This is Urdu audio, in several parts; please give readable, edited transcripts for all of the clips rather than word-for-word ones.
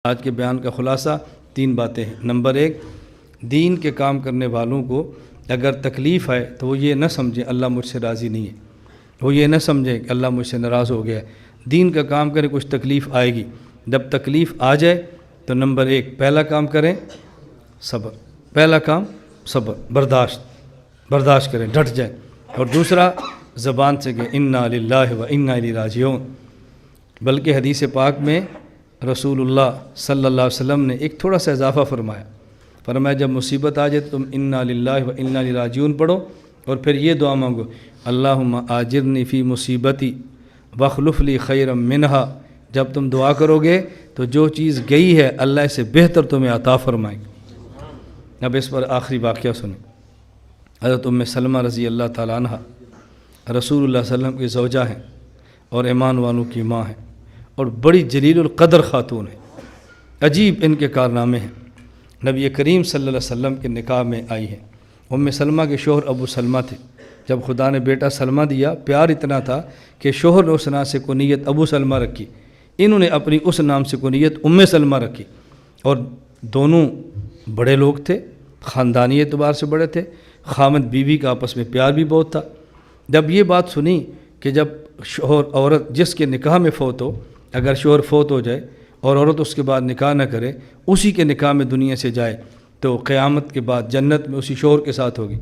آج کے بیان کا خلاصہ 3 باتیں ہیں۔ نمبر 1، دین کے کام کرنے والوں کو اگر تکلیف آئے تو وہ یہ نہ سمجھیں اللہ مجھ سے راضی نہیں ہے، وہ یہ نہ سمجھیں کہ اللہ مجھ سے ناراض ہو گیا ہے۔ دین کا کام کریں، کچھ تکلیف آئے گی، جب تکلیف آ جائے تو نمبر 1 پہلا کام کریں صبر، پہلا کام صبر، برداشت کریں، ڈٹ جائیں۔ اور دوسرا زبان سے کہ انا للہ و انا الیہ راجعون۔ بلکہ حدیث پاک میں رسول اللہ صلی اللہ علیہ وسلم نے ایک تھوڑا سا اضافہ فرمایا جب مصیبت آ جائے تو تم انا للہ و انا الیہ راجعون پڑھو، اور پھر یہ دعا مانگو اللہم آجرنی فی مصیبتی واخلف لی خیرا منہا۔ جب تم دعا کرو گے تو جو چیز گئی ہے اللہ سے بہتر تمہیں عطا فرمائے گا۔ اب اس پر آخری واقعہ سنیں۔ حضرت ام سلمہ رضی اللہ تعالیٰ عنہ رسول اللہ صلی اللہ علیہ وسلم کی زوجہ ہیں اور ایمان والوں کی ماں ہیں، اور بڑی جلیل القدر خاتون ہیں، عجیب ان کے کارنامے ہیں۔ نبی کریم صلی اللہ علیہ وسلم کے نکاح میں آئی ہیں۔ ام سلمہ کے شوہر ابو سلمہ تھے۔ جب خدا نے بیٹا سلمہ دیا، پیار اتنا تھا کہ شوہر نے اس نام سے کنیت ابو سلمہ رکھی، انہوں نے اپنی اس نام سے کنیت ام سلمہ رکھی، اور دونوں بڑے لوگ تھے، خاندانی اعتبار سے بڑے تھے، خامد بیوی کا آپس میں پیار بھی بہت تھا۔ جب یہ بات سنی کہ جب شوہر عورت جس کے نکاح میں فوت ہو، اگر شوہر فوت ہو جائے اور عورت اس کے بعد نکاح نہ کرے، اسی کے نکاح میں دنیا سے جائے، تو قیامت کے بعد جنت میں اسی شوہر کے ساتھ ہوگی۔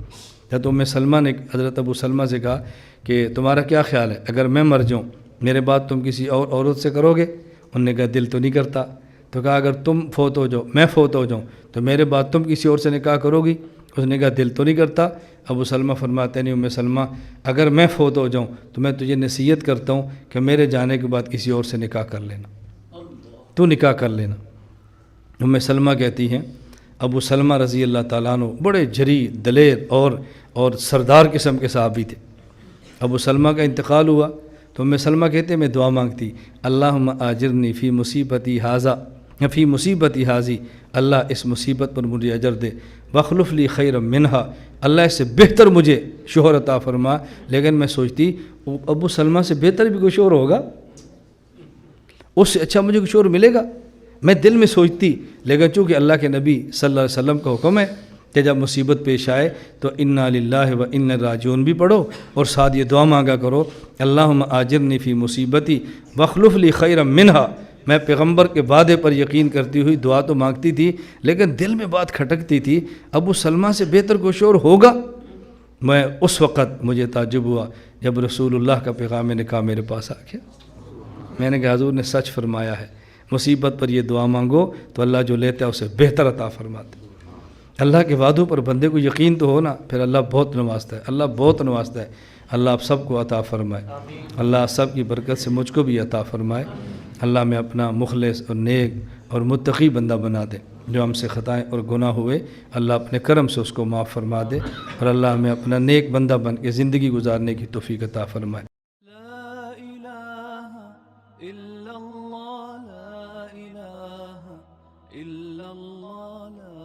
حضرت ام سلمہ نے حضرت ابو سلمہ سے کہا کہ تمہارا کیا خیال ہے، اگر میں مر جاؤں میرے بعد تم کسی اور عورت سے کرو گے؟ انہوں نے کہا دل تو نہیں کرتا۔ تو کہا اگر تم فوت ہو جاؤ، میں فوت ہو جاؤں تو میرے بعد تم کسی اور سے نکاح کرو گی؟ اس نے کہا دل تو نہیں کرتا۔ ابو سلمہ فرماتے ہیں ام سلمہ اگر میں فوت ہو جاؤں تو میں تجھے نصیحت کرتا ہوں کہ میرے جانے کے بعد کسی اور سے نکاح کر لینا، تو نکاح کر لینا۔ ام سلمہ کہتی ہیں ابو سلمہ رضی اللہ تعالیٰ عنہ بڑے جری دلیر اور سردار قسم کے صحابی تھے۔ ابو سلمہ کا انتقال ہوا تو ام سلمہ کہتے ہیں میں دعا مانگتی اللہم آجرنی فی مصیبتی ہاذی، اللہ اس مصیبت پر مجھے اجر دے، واخلف لی خیرا منہا، اللہ اس سے بہتر مجھے شوہر عطا فرما۔ لیکن میں سوچتی ابو سلمہ سے بہتر بھی کوئی شوہر ہوگا، اس سے اچھا مجھے کوئی شوہر ملے گا؟ میں دل میں سوچتی، لیکن چونکہ اللہ کے نبی صلی اللہ علیہ وسلم کا حکم ہے کہ جب مصیبت پیش آئے تو انا للہ و انا الیہ راجعون بھی پڑھو، اور ساتھ یہ دعا مانگا کرو اللہم آجرنی فی مصیبتی واخلف لی خیرا منہا۔ میں پیغمبر کے وعدے پر یقین کرتی ہوئی دعا تو مانگتی تھی، لیکن دل میں بات کھٹکتی تھی ابو سلمہ سے بہتر کوئی شوہر ہوگا؟ میں اس وقت مجھے تعجب ہوا جب رسول اللہ کا پیغام نکاح میرے پاس آ گیا۔ میں نے کہا حضور نے سچ فرمایا ہے، مصیبت پر یہ دعا مانگو تو اللہ جو لیتا ہے اسے بہتر عطا فرماتا ہے۔ اللہ کے وعدوں پر بندے کو یقین تو ہونا، پھر اللہ بہت نوازتا ہے، اللہ بہت نوازتا ہے۔ اللہ آپ سب کو عطا فرمائے، اللہ سب کی برکت سے مجھ کو بھی عطا فرمائے۔ اللہ میں اپنا مخلص اور نیک اور متقی بندہ بنا دے، جو ہم سے خطائیں اور گناہ ہوئے اللہ اپنے کرم سے اس کو معاف فرما دے، اور اللہ ہمیں اپنا نیک بندہ بن کے زندگی گزارنے کی توفیق عطا فرمائے۔ لا الہ الا اللہ، لا الہ الا اللہ، لا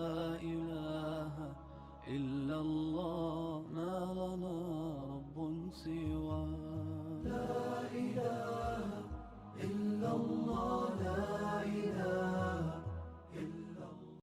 الہ الا اللہ، ما لنا رب سوى